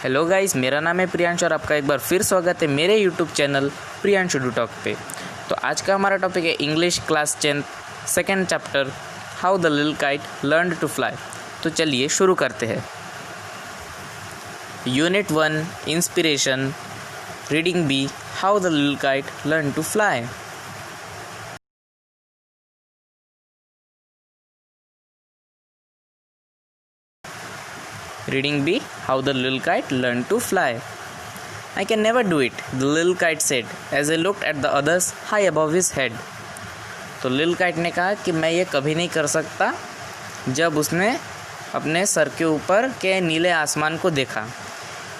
Hello guys, मेरा नाम है प्रियांश और आपका एक बार फिर स्वागत है मेरे YouTube channel Priyansh do talk पे। तो आज का हमारा टॉपिक है English class 10 second chapter how the little kite learned to fly. तो चलिए शुरू करते हैं। Unit 1 inspiration, reading B how the little kite learn to fly. Reading B, how the little kite learned to fly. I can never do it, the little kite said, as he looked at the others high above his head. तो little kite ने कहा कि मैं ये कभी नहीं कर सकता जब उसने अपने सर के ऊपर के नीले आसमान को देखा।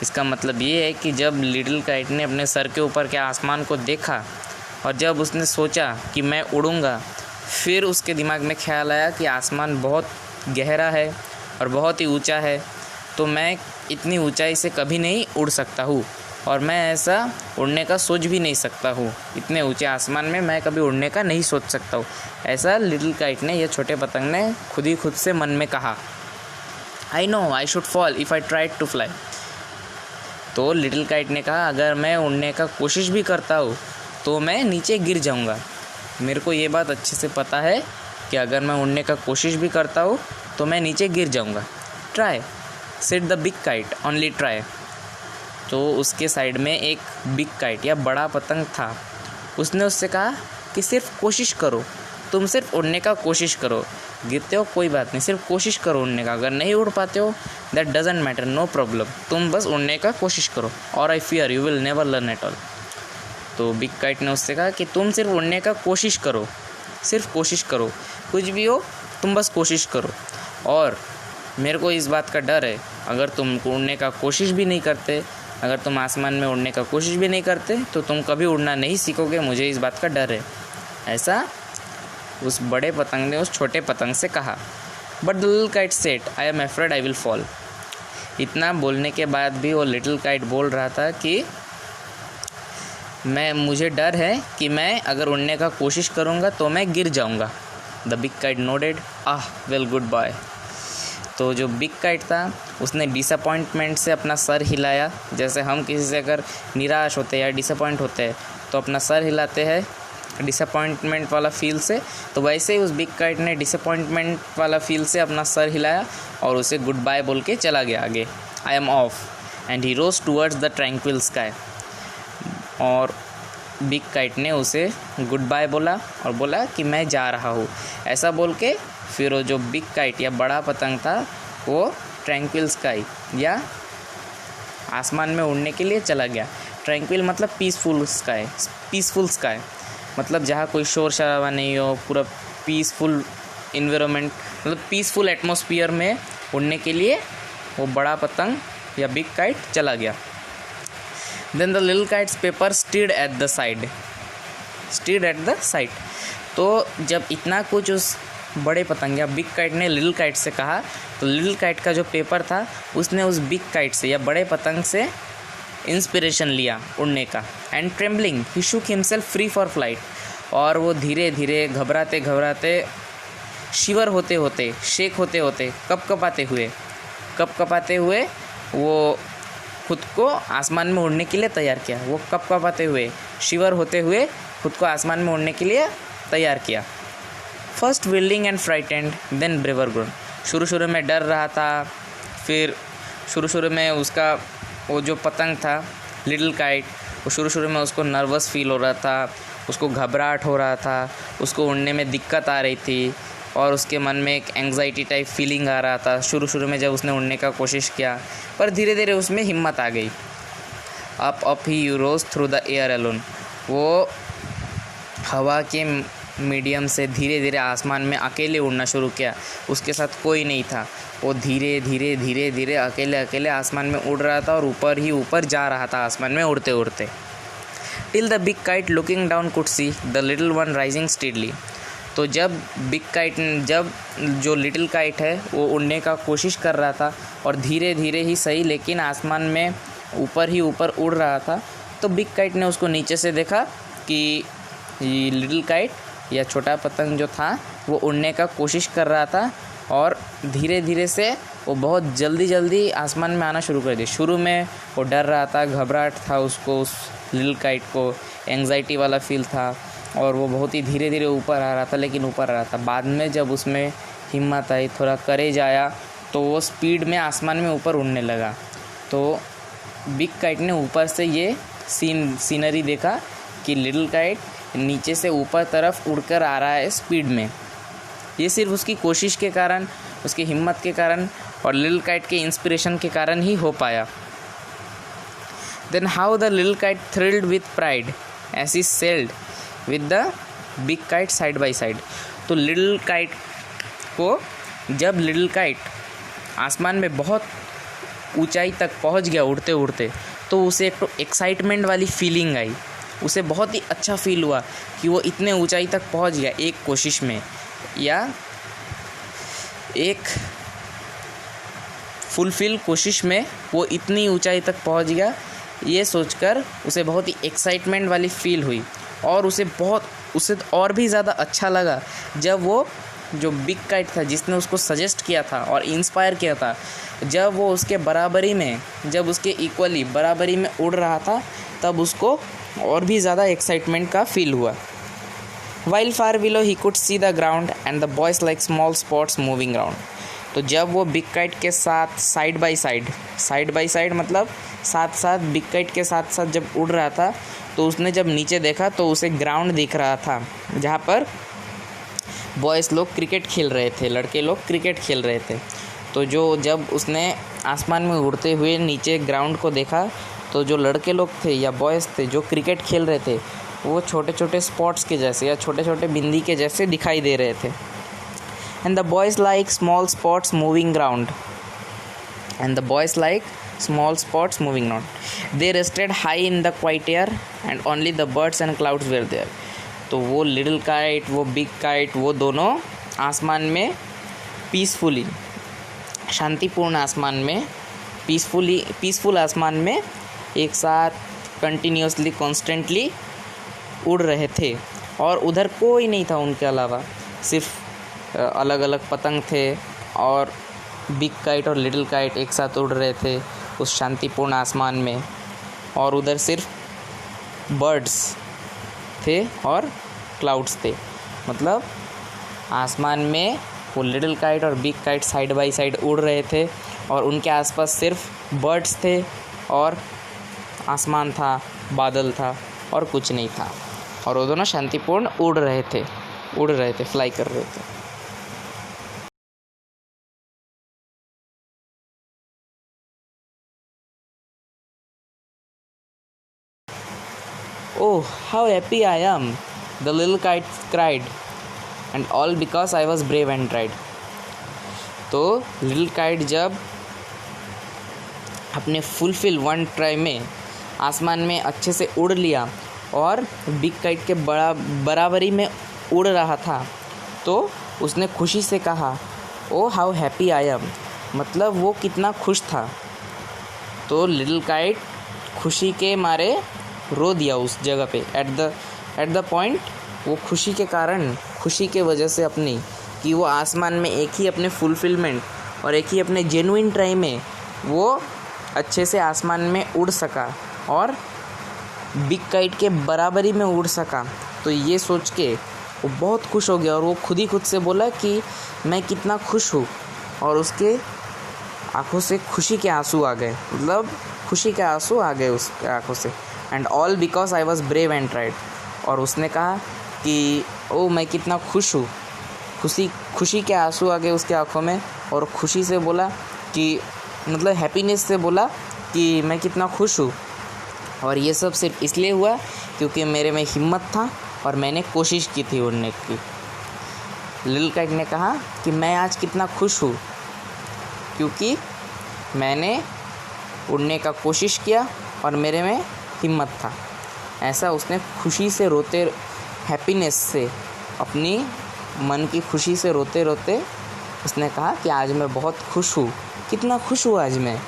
इसका मतलब ये है कि जब लिटिल काइट ने अपने सर के ऊपर के आसमान को देखा और जब उसने सोचा कि मैं उड़ूँगा, फिर उसके दिमाग में ख्याल आया कि आसमान बहुत गहरा है और बहुत ही ऊंचा है, तो मैं इतनी ऊंचाई से कभी नहीं उड़ सकता हूँ और मैं ऐसा उड़ने का सोच भी नहीं सकता हूँ। इतने ऊंचे आसमान में मैं कभी उड़ने का नहीं सोच सकता हूँ। ऐसा लिटिल काइट ने, यह छोटे पतंग ने खुद से मन में कहा। I know I should fall if I tried to fly. तो लिटिल काइट ने कहा, अगर मैं उड़ने का कोशिश भी करता हूँ तो मैं नीचे गिर जाऊँगा। मेरे को ये बात अच्छे से पता है कि अगर मैं उड़ने का कोशिश भी करता हूँ तो मैं नीचे गिर जाऊँगा। Try said the big kite, only try. तो उसके साइड में एक बिग काइट या बड़ा पतंग था। उसने उससे कहा कि सिर्फ कोशिश करो, तुम सिर्फ उड़ने का कोशिश करो। गिरते हो कोई बात नहीं, सिर्फ कोशिश करो उड़ने का। अगर नहीं उड़ पाते हो that doesn't matter, no problem, तुम बस उड़ने का कोशिश करो। और I fear you will never learn at all. तो बिग काइट ने उससे कहा कि तुम सिर्फ उड़ने का कोशिश करो, सिर्फ कोशिश करो, कुछ भी हो तुम बस कोशिश करो। और मेरे को इस बात का डर है, अगर तुम उड़ने का कोशिश भी नहीं करते, अगर तुम आसमान में उड़ने का कोशिश भी नहीं करते तो तुम कभी उड़ना नहीं सीखोगे, मुझे इस बात का डर है। ऐसा उस बड़े पतंग ने उस छोटे पतंग से कहा। But the little kite said, I am afraid I will fall. इतना बोलने के बाद भी वो लिटिल काइट बोल रहा था कि मुझे डर है कि मैं अगर उड़ने का कोशिश करूँगा तो मैं गिर जाऊँगा। The big kite nodded, well good bye. तो जो बिग काइट था उसने डिसअपॉइंटमेंट से अपना सर हिलाया। जैसे हम किसी से अगर निराश होते हैं या डिसअपॉइंट होते हैं तो अपना सर हिलाते हैं डिसअपॉइंटमेंट वाला फील से, तो वैसे ही उस बिग काइट ने डिसअपॉइंटमेंट वाला फील से अपना सर हिलाया और उसे गुड बाय बोल के चला गया आगे। I am off and he rose towards the tranquil sky. और बिग काइट ने उसे गुड बाय बोला और बोला कि मैं जा रहा हूँ। ऐसा बोल के फिर वो जो बिग काइट या बड़ा पतंग था वो ट्रैंक्विल स्काई या आसमान में उड़ने के लिए चला गया। ट्रैंक्विल मतलब पीसफुल स्काई, पीसफुल स्काई मतलब जहाँ कोई शोर शराबा नहीं हो, पूरा पीसफुल इन्वायरमेंट, मतलब पीसफुल एटमॉस्फेयर में उड़ने के लिए वो बड़ा पतंग या बिग काइट चला गया। Then the little kite's paper steered at the side. तो जब इतना कुछ उस बड़े पतंग या बिग काइट ने लिटिल काइट से कहा तो लिटिल काइट का जो पेपर था उसने उस बिग काइट से या बड़े पतंग से इंस्पिरेशन लिया उड़ने का। And trembling he shook himself free for flight. और वो धीरे धीरे घबराते घबराते, शिवर होते होते, शेक होते होते, कपकपाते हुए वो खुद को आसमान में उड़ने के लिए तैयार किया। वो कपकपाते हुए, शिवर होते हुए खुद को आसमान में उड़ने के लिए तैयार किया। First wilding and frightened then braver grown. शुरू में डर रहा था, फिर शुरू में उसका वो जो पतंग था लिटिल काइट, वो शुरू में उसको नर्वस फील हो रहा था, उसको घबराहट हो रहा था, उसको उड़ने में दिक्कत आ रही थी और उसके मन में एक एंग्जाइटी टाइप फीलिंग आ रहा था शुरू में जब उसने उड़ने का कोशिश किया। पर धीरे धीरे उसमें हिम्मत आ गई। Up he rose through the air alone. वो हवा के मीडियम से धीरे धीरे आसमान में अकेले उड़ना शुरू किया। उसके साथ कोई नहीं था। वो धीरे धीरे अकेले आसमान में उड़ रहा था और ऊपर ही ऊपर जा रहा था आसमान में उड़ते उड़ते। Till the big kite looking down could see the little one rising steadily. तो जब जो लिटिल काइट है वो उड़ने का कोशिश कर रहा था और धीरे धीरे ही सही लेकिन आसमान में ऊपर ही ऊपर उड़ रहा था, तो बिग काइट ने उसको नीचे से देखा कि लिटिल काइट या छोटा पतंग जो था वो उड़ने का कोशिश कर रहा था और धीरे धीरे से वो बहुत जल्दी आसमान में आना शुरू कर दिया। शुरू में वो डर रहा था, घबराहट था उसको, उस लिटिल काइट को एंग्जाइटी वाला फील था और वो बहुत ही धीरे धीरे ऊपर आ रहा था, लेकिन ऊपर आ रहा था। बाद में जब उसमें हिम्मत आई, थोड़ा करेज आया, तो वो स्पीड में आसमान में ऊपर उड़ने लगा। तो बिग काइट ने ऊपर से ये सीनरी देखा कि लिटिल काइट नीचे से ऊपर तरफ उड़कर आ रहा है स्पीड में। ये सिर्फ उसकी कोशिश के कारण, उसकी हिम्मत के कारण और लिटिल काइट के इंस्पिरेशन के कारण ही हो पाया। Then how the little kite thrilled with pride as he sailed with the big kite side by side. तो लिटिल काइट को जब लिटिल काइट आसमान में बहुत ऊंचाई तक पहुंच गया उड़ते उड़ते, तो उसे एक तो एक्साइटमेंट वाली फीलिंग आई। उसे बहुत ही अच्छा फील हुआ कि वो इतने ऊंचाई तक पहुंच गया एक कोशिश में, या एक फुलफिल कोशिश में वो इतनी ऊंचाई तक पहुंच गया। ये सोचकर उसे बहुत ही एक्साइटमेंट वाली फील हुई और उसे और भी ज़्यादा अच्छा लगा जब वो जो बिग काइट था, जिसने उसको सजेस्ट किया था और इंस्पायर किया था, जब वो उसके बराबरी में, जब उसके इक्वली बराबरी में उड़ रहा था, तब उसको और भी ज़्यादा एक्साइटमेंट का फील हुआ। While far below he could see the ground and the boys like small spots moving around. तो जब वो बिग काइट के साथ साइड बाय साइड मतलब साथ बिग काइट के साथ जब उड़ रहा था, तो उसने जब नीचे देखा तो उसे ग्राउंड दिख रहा था जहाँ पर बॉयज़ लोग क्रिकेट खेल रहे थे, लड़के लोग क्रिकेट खेल रहे थे। तो जब उसने आसमान में उड़ते हुए नीचे ग्राउंड को देखा, तो जो लड़के लोग थे या बॉयज़ थे जो क्रिकेट खेल रहे थे, वो छोटे छोटे स्पॉट्स के जैसे या छोटे छोटे बिंदी के जैसे दिखाई दे रहे थे। And the boys like small spots moving around. They rested high in the quiet air and only the birds and clouds were there. तो वो लिटिल काइट, वो बिग काइट, वो दोनों आसमान में पीसफुली, शांतिपूर्ण आसमान में, पीसफुल आसमान में एक साथ कंटिन्यूसली, कॉन्स्टेंटली उड़ रहे थे और उधर कोई नहीं था उनके अलावा। सिर्फ अलग अलग पतंग थे और बिग काइट और लिटिल काइट एक साथ उड़ रहे थे उस शांतिपूर्ण आसमान में, और उधर सिर्फ बर्ड्स थे और क्लाउड्स थे। मतलब आसमान में वो लिटिल काइट और big kite side by side उड़ रहे थे और उनके आसपास सिर्फ बर्ड्स थे और आसमान था, बादल था और कुछ नहीं था, और वो दोनों शांतिपूर्ण उड़ रहे थे, फ्लाई कर रहे थे। Oh, how happy I am, the little kite cried, and all because I was brave and tried. तो लिटिल काइट जब अपने फुलफिल वन ट्राई में आसमान में अच्छे से उड़ लिया और बिग काइट के बराबरी में उड़ रहा था, तो उसने खुशी से कहा, ओ हाउ हैप्पी आई एम, मतलब वो कितना खुश था। तो लिटिल काइट खुशी के मारे रो दिया उस जगह पे, एट द पॉइंट, वो खुशी के कारण, खुशी के वजह से अपनी, कि वो आसमान में एक ही अपने फुलफिलमेंट और एक ही अपने जेन्युइन ट्राई में वो अच्छे से आसमान में उड़ सका और बिग काइट के बराबरी में उड़ सका। तो ये सोच के वो बहुत खुश हो गया और वो खुद से बोला कि मैं कितना खुश हूँ, और उसके आँखों से खुशी के आंसू आ गए, मतलब खुशी के आंसू आ गए उसके आँखों से। And all because I was brave and tried, और उसने कहा कि ओ मैं कितना खुश हूँ, खुशी के आंसू आ गए उसके आँखों में, और खुशी से बोला कि, मतलब हैप्पीनेस से बोला कि मैं कितना खुश हूँ, और ये सब सिर्फ इसलिए हुआ क्योंकि मेरे में हिम्मत था और मैंने कोशिश की थी उड़ने की। लिटिल काइट ने कहा कि मैं आज कितना खुश हूँ क्योंकि मैंने उड़ने का कोशिश किया और मेरे में हिम्मत था। ऐसा उसने खुशी से रोते, हैप्पीनेस से, अपनी मन की खुशी से रोते रोते उसने कहा कि आज मैं बहुत खुश हूँ, कितना खुश हूँ आज मैं,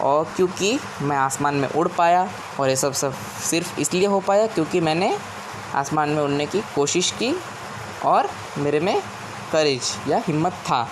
और क्योंकि मैं आसमान में उड़ पाया, और ये सब सिर्फ इसलिए हो पाया क्योंकि मैंने आसमान में उड़ने की कोशिश की और मेरे में करेज या हिम्मत था।